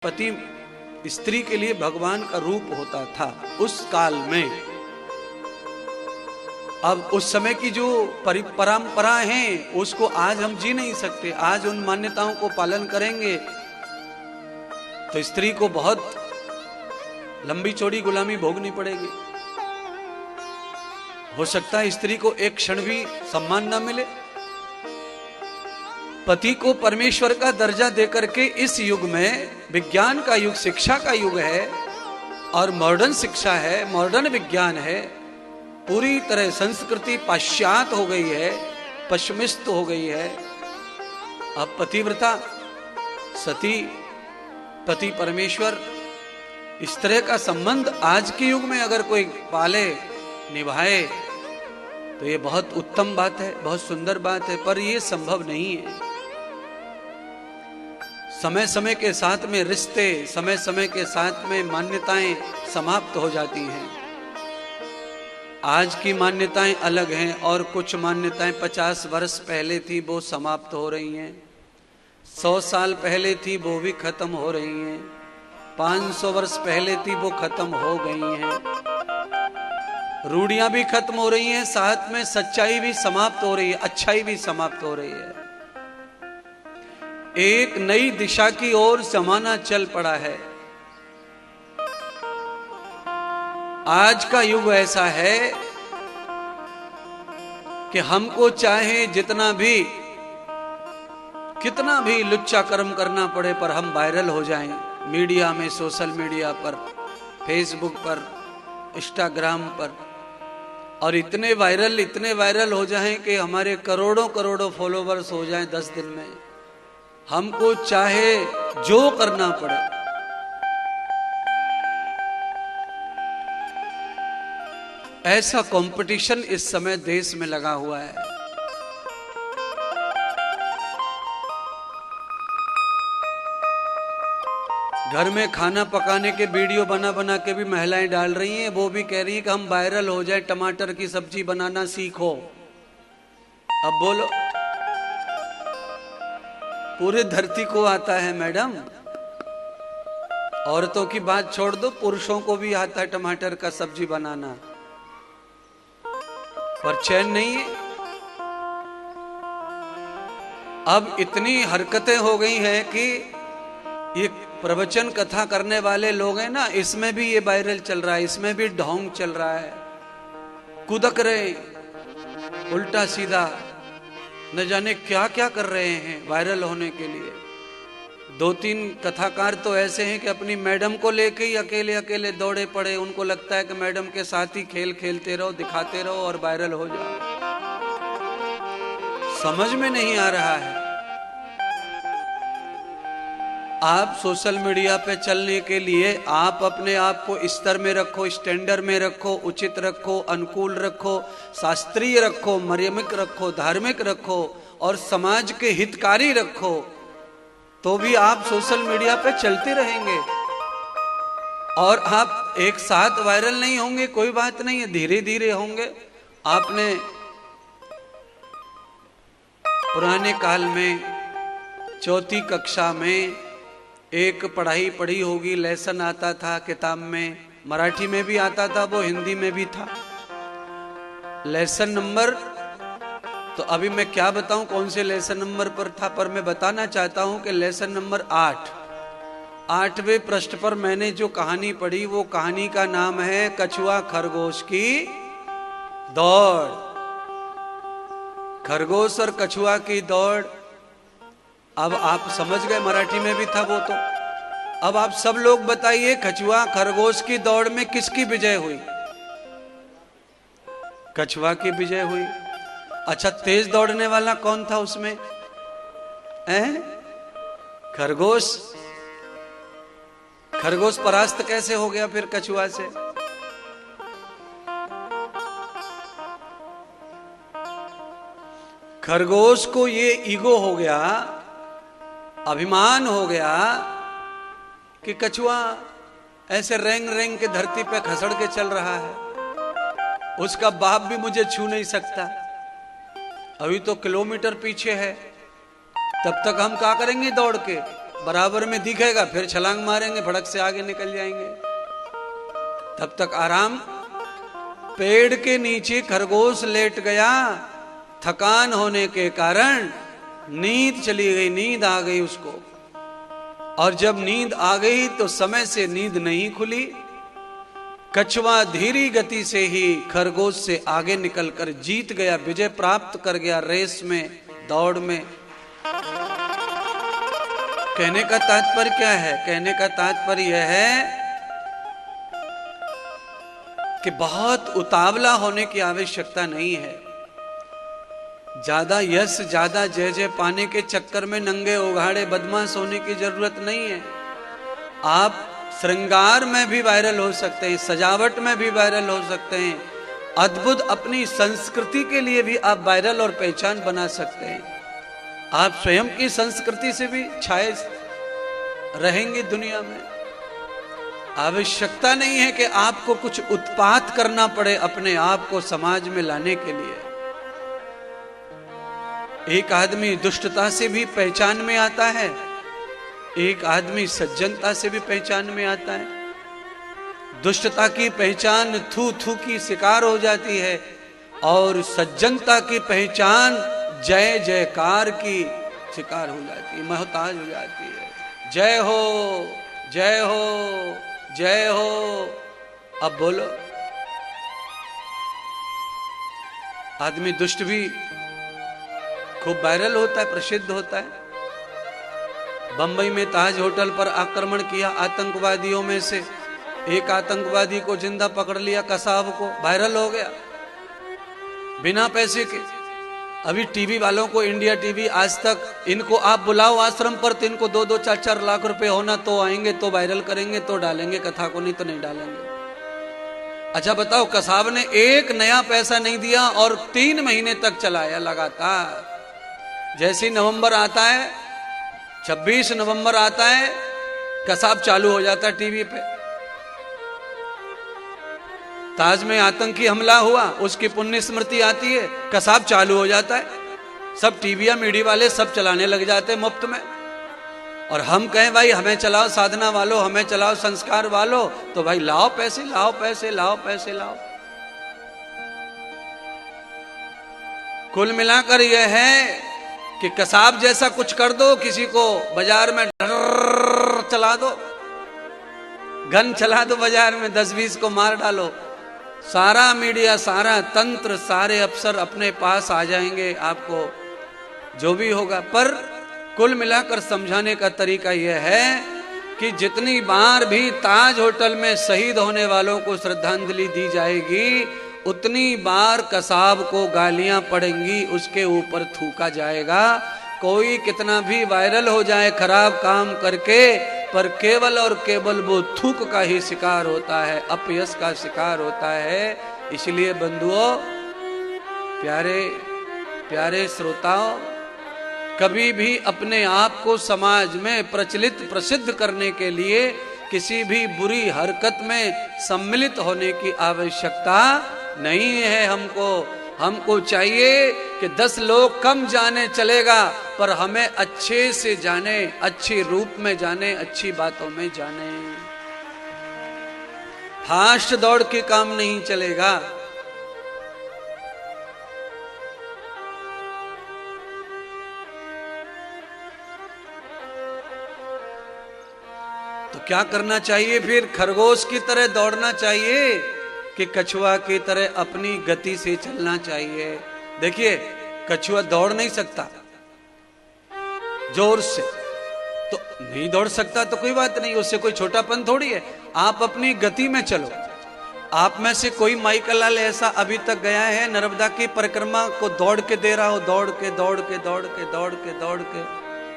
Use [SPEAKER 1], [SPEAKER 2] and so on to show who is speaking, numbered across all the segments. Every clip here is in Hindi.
[SPEAKER 1] पति स्त्री के लिए भगवान का रूप होता था उस काल में। अब उस समय की जो परंपरा है उसको आज हम जी नहीं सकते। आज उन मान्यताओं को पालन करेंगे तो स्त्री को बहुत लंबी चौड़ी गुलामी भोगनी पड़ेगी। हो सकता है स्त्री को एक क्षण भी सम्मान न मिले। पति को परमेश्वर का दर्जा देकर के इस युग में, विज्ञान का युग, शिक्षा का युग है और मॉडर्न शिक्षा है, मॉडर्न विज्ञान है, पूरी तरह संस्कृति पाश्चात्य हो गई है, पश्चिमिस्त हो गई है। अब पतिव्रता, सती, पति परमेश्वर, इस तरह का संबंध आज के युग में अगर कोई पाले, निभाए तो ये बहुत उत्तम बात है, बहुत सुंदर बात है, पर ये संभव नहीं है। समय समय के साथ में रिश्ते, समय समय के साथ में मान्यताएं समाप्त हो जाती हैं। आज की मान्यताएं अलग हैं और कुछ मान्यताएं 50 वर्ष पहले थी वो समाप्त हो रही हैं, 100 साल पहले थी वो भी खत्म हो रही हैं, 500 वर्ष पहले थी वो खत्म हो गई हैं। रूढ़ियां भी खत्म हो रही हैं, साथ में सच्चाई भी समाप्त हो रही है, अच्छाई भी समाप्त हो रही है। एक नई दिशा की ओर जमाना चल पड़ा है। आज का युग ऐसा है कि हमको चाहे जितना भी, कितना भी लुच्चा कर्म करना पड़े पर हम वायरल हो जाएं मीडिया में, सोशल मीडिया पर, फेसबुक पर, इंस्टाग्राम पर, और इतने वायरल हो जाएं कि हमारे करोड़ों करोड़ों फॉलोवर्स हो जाएं 10 दिन में। हमको चाहे जो करना पड़े। ऐसा कंपटीशन इस समय देश में लगा हुआ है। घर में खाना पकाने के वीडियो बना बना के भी महिलाएं डाल रही हैं, वो भी कह रही हैं कि हम वायरल हो जाए, टमाटर की सब्जी बनाना सीखो। अब बोलो, पूरे धरती को आता है मैडम। औरतों की बात छोड़ दो, पुरुषों को भी आता है टमाटर का सब्जी बनाना, पर चैन नहीं है। अब इतनी हरकतें हो गई हैं कि ये प्रवचन कथा करने वाले लोग हैं ना, इसमें भी ये वायरल चल रहा है, इसमें भी ढोंग चल रहा है, कुदक रहे उल्टा सीधा, न जाने क्या क्या कर रहे हैं वायरल होने के लिए। 2-3 कथाकार तो ऐसे हैं कि अपनी मैडम को लेके ही अकेले अकेले दौड़े पड़े। उनको लगता है कि मैडम के साथ ही खेल खेलते रहो, दिखाते रहो और वायरल हो जाओ। समझ में नहीं आ रहा है। आप सोशल मीडिया पे चलने के लिए आप अपने आप को स्तर में रखो, स्टैंडर्ड में रखो, उचित रखो, अनुकूल रखो, शास्त्रीय रखो, मर्यामिक रखो, धार्मिक रखो और समाज के हितकारी रखो, तो भी आप सोशल मीडिया पे चलते रहेंगे। और आप एक साथ वायरल नहीं होंगे, कोई बात नहीं है, धीरे धीरे होंगे। आपने पुराने काल में 4वीं कक्षा में एक पढ़ाई पढ़ी होगी, लेसन आता था किताब में, मराठी में भी आता था, वो हिंदी में भी था। लेसन नंबर तो अभी मैं क्या बताऊं कौन से लेसन नंबर पर था, पर मैं बताना चाहता हूं कि लेसन नंबर 8वें पृष्ठ पर मैंने जो कहानी पढ़ी, वो कहानी का नाम है कछुआ खरगोश की दौड़। खरगोश और कछुआ की दौड़। अब आप समझ गए, मराठी में भी था वो तो। अब आप सब लोग बताइए, कछुआ खरगोश की दौड़ में किसकी विजय हुई? कछुआ की विजय हुई। अच्छा, तेज दौड़ने वाला कौन था उसमें? खरगोश। खरगोश परास्त कैसे हो गया फिर कछुआ से? खरगोश को ये ईगो हो गया, अभिमान हो गया कि कछुआ ऐसे रेंग रेंग के धरती पे खसड़ के चल रहा है, उसका बाप भी मुझे छू नहीं सकता। अभी तो किलोमीटर पीछे है, तब तक हम क्या करेंगे दौड़ के? बराबर में दिखेगा, फिर छलांग मारेंगे, फड़क से आगे निकल जाएंगे। तब तक आराम। पेड़ के नीचे खरगोश लेट गया, थकान होने के कारण नींद चली गई, नींद आ गई उसको। और जब नींद आ गई तो समय से नींद नहीं खुली। कछुआ धीरी गति से ही खरगोश से आगे निकलकर जीत गया, विजय प्राप्त कर गया रेस में, दौड़ में। कहने का तात्पर्य क्या है? कहने का तात्पर्य यह है कि बहुत उतावला होने की आवश्यकता नहीं है। ज्यादा यश, ज्यादा जय जय पाने के चक्कर में नंगे उघाड़े बदमाश होने की जरूरत नहीं है। आप श्रृंगार में भी वायरल हो सकते हैं, सजावट में भी वायरल हो सकते हैं, अद्भुत अपनी संस्कृति के लिए भी आप वायरल और पहचान बना सकते हैं। आप स्वयं की संस्कृति से भी छाए रहेंगे दुनिया में। आवश्यकता नहीं है कि आपको कुछ उत्पात करना पड़े अपने आप को समाज में लाने के लिए। एक आदमी दुष्टता से भी पहचान में आता है, एक आदमी सज्जनता से भी पहचान में आता है। दुष्टता की पहचान थू थू की शिकार हो जाती है और सज्जनता की पहचान जय जयकार की शिकार हो जाती है, मोहताज हो जाती है। जय हो, जय हो, जय हो। अब बोलो, आदमी दुष्ट भी खूब वायरल होता है, प्रसिद्ध होता है। बंबई में ताज होटल पर आक्रमण किया आतंकवादियों में से एक आतंकवादी को जिंदा पकड़ लिया, कसाब को, वायरल हो गया बिना पैसे के। अभी टीवी वालों को, इंडिया टीवी, आज तक, इनको आप बुलाओ आश्रम पर तो इनको 2-2, 4-4 लाख रुपए होना तो आएंगे, तो वायरल करेंगे, तो डालेंगे कथा को, नहीं तो नहीं डालेंगे। अच्छा बताओ, कसाब ने एक नया पैसा नहीं दिया और 3 महीने तक चलाया लगातार। जैसे नवंबर आता है, 26 नवंबर आता है, कसाब चालू हो जाता है टीवी पे। ताज में आतंकी हमला हुआ, उसकी पुण्य स्मृति आती है, कसाब चालू हो जाता है। सब टीवी मीडिया वाले सब चलाने लग जाते हैं मुफ्त में। और हम कहें भाई हमें चलाओ साधना वालों, हमें चलाओ संस्कार वालों, तो भाई लाओ पैसे, लाओ पैसे, लाओ पैसे, लाओ। कुल मिलाकर यह है कि कसाब जैसा कुछ कर दो, किसी को बाजार में चला दो, गन चला दो बाजार में, 10-20 को मार डालो, सारा मीडिया, सारा तंत्र, सारे अफसर अपने पास आ जाएंगे, आपको जो भी होगा। पर कुल मिलाकर समझाने का तरीका यह है कि जितनी बार भी ताज होटल में शहीद होने वालों को श्रद्धांजलि दी जाएगी, उतनी बार कसाब को गालियां पड़ेंगी, उसके ऊपर थूका जाएगा। कोई कितना भी वायरल हो जाए खराब काम करके, पर केवल और केवल वो थूक का ही शिकार होता है, अपयश का शिकार होता है। इसलिए बंधुओं, प्यारे प्यारे श्रोताओं, कभी भी अपने आप को समाज में प्रचलित प्रसिद्ध करने के लिए किसी भी बुरी हरकत में सम्मिलित होने की आवश्यकता नहीं है। हमको चाहिए कि 10 लोग कम जाने चलेगा, पर हमें अच्छे से जाने, अच्छे रूप में जाने, अच्छी बातों में जाने। फास्ट दौड़ के काम नहीं चलेगा। तो क्या करना चाहिए फिर? खरगोश की तरह दौड़ना चाहिए कि कछुआ की तरह अपनी गति से चलना चाहिए? देखिए, कछुआ दौड़ नहीं सकता जोर से, तो नहीं दौड़ सकता तो कोई बात नहीं, उससे कोई छोटापन थोड़ी है। आप अपनी गति में चलो। आप में से कोई माइकल लाल ऐसा अभी तक गया है नर्मदा की परिक्रमा को दौड़ के दे रहा हो? दौड़ के दौड़ के दौड़ के दौड़ के दौड़ के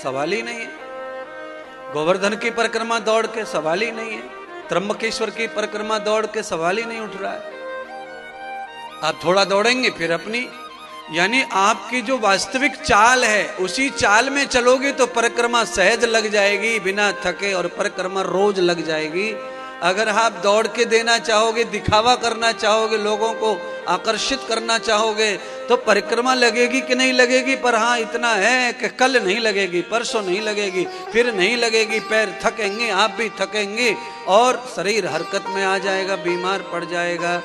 [SPEAKER 1] सवाल ही नहीं है। गोवर्धन की परिक्रमा दौड़ के सवाल ही नहीं है। त्र्यंबकेश्वर की परिक्रमा दौड़ के सवाल ही नहीं उठ रहा है। आप थोड़ा दौड़ेंगे फिर अपनी, यानी आपकी जो वास्तविक चाल है उसी चाल में चलोगे तो परिक्रमा सहज लग जाएगी बिना थके, और परिक्रमा रोज लग जाएगी। अगर आप दौड़ के देना चाहोगे, दिखावा करना चाहोगे, लोगों को आकर्षित करना चाहोगे, तो परिक्रमा लगेगी कि नहीं लगेगी, पर हाँ इतना है कि कल नहीं लगेगी, परसों नहीं लगेगी, फिर नहीं लगेगी, पैर थकेंगे, आप भी थकेंगे और शरीर हरकत में आ जाएगा, बीमार पड़ जाएगा।